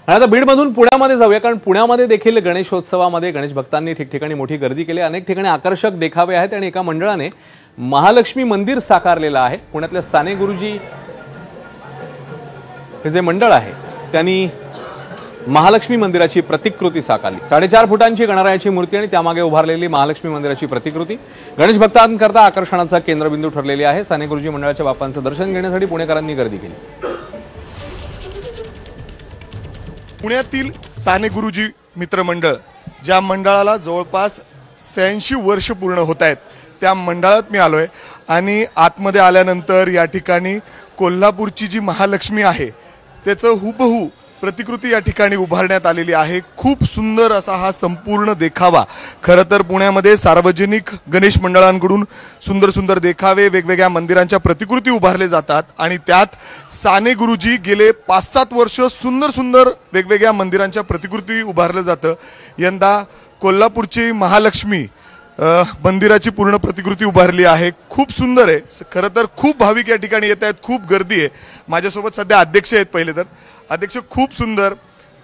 आणि आता बीडमधून पुण्यामध्ये जाऊया, कारण पुण्यामध्ये देखील गणेशोत्सवामध्ये गणेश भक्तांनी ठिकठिकाणी मोठी गर्दी केली, अनेक ठिकाणी आकर्षक देखावे आहेत आणि एका मंडळाने महालक्ष्मी मंदिर साकारलेलं आहे। पुण्यातल्या साने गुरुजी हे जे मंडळ आहे त्यांनी महालक्ष्मी मंदिराची प्रतिकृती साकारली। 4.5 फुटांची गणरायाची मूर्ती आणि त्यामागे उभारलेली महालक्ष्मी मंदिराची प्रतिकृती गणेश भक्तांकरता आकर्षणाचा केंद्रबिंदू ठरलेली आहे। साने गुरुजी मंडळाच्या बाप्पांचं दर्शन घेण्यासाठी पुणेकरांनी गर्दी केली। पुण्यातील साने गुरुजी मित्रमंडळ, ज्या मंडळाला जवळपास 86 वर्ष पूर्ण होत आहेत, त्या मंडळात मी आलोय आणि आतमध्ये आल्यानंतर या ठिकाणी कोल्हापूरची जी महालक्ष्मी आहे त्याचं हुबहू प्रतिकृती या ठिकाणी उभारण्यात आलेली आहे। खूप सुंदर असा हा संपूर्ण देखावा। खरं तर पुण्यामध्ये सार्वजनिक गणेश मंडळांकडून सुंदर सुंदर देखावे, वेगवेगळ्या मंदिरांच्या प्रतिकृती उभारले जातात आणि त्यात साने गुरुजी गेले 5-7 वर्ष सुंदर सुंदर वेगवेगळ्या मंदिरांच्या प्रतिकृती उभारलं जातं। यंदा कोल्हापूरची महालक्ष्मी मंदिराची पूर्ण प्रतिकृती उभारली आहे। खूप सुंदर आहे। खरं तर खूप भाविक या ठिकाणी येत आहेत, खूप गर्दी आहे। माझ्यासोबत सध्या अध्यक्ष आहेत। पहिले तर अध्यक्ष, खूप सुंदर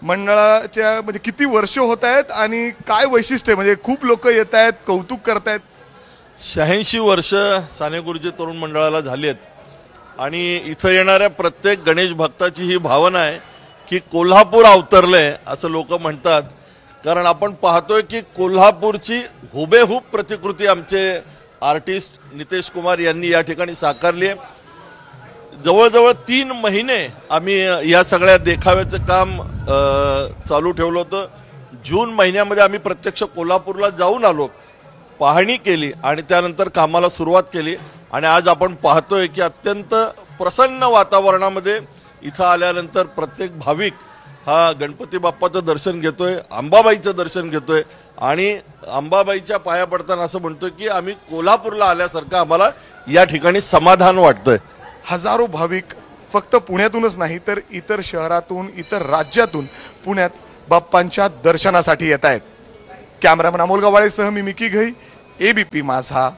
मंडळाच्या म्हणजे किती वर्ष होत आहेत आणि काय वैशिष्ट्य आहे, म्हणजे खूप लोक येत आहेत, कौतुक करतायत। 86 वर्ष साने गुरुजी तरुण मंडळाला झाली आहेत आणि इथं येणाऱ्या प्रत्येक गणेश भक्ताची ही भावना आहे की कोल्हापूर अवतरलंय असं लोक म्हणतात। कारण आपण पाहतोय की कोल्हापूरची हुबेहूब प्रतिकृती आमचे आर्टिस्ट नितेश कुमार यांनी या ठिकाणी साकारली आहे। जवळजवळ 3 महिने आम्ही या सगळ्या देखाव्याचं काम चालू ठेवलं होतं। जून महिन्यामध्ये आम्ही प्रत्यक्ष कोल्हापूरला जाऊन आलो, पाहणी केली आणि त्यानंतर कामाला सुरुवात केली आणि आज आपण पाहतोय की अत्यंत प्रसन्न वातावरणामध्ये इथं आल्यानंतर प्रत्येक भाविक हा गणपती बाप्पाचं दर्शन घेतोय, अंबाबाईचं दर्शन घेतोय आणि अंबाबाईच्या पाया पडताना असं म्हणतोय की आम्ही कोल्हापूरला आल्यासारखं आम्हाला या ठिकाणी समाधान वाटतंय। हजारो भाविक फक्त पुण्यातूनच नाही तर इतर शहरातून, इतर राज्यातून पुण्यात बाप्पांच्या दर्शनासाठी येत आहेत। कॅमेरामन अमोल गवाळेसह मी मिकी घई, एबीपी माझा,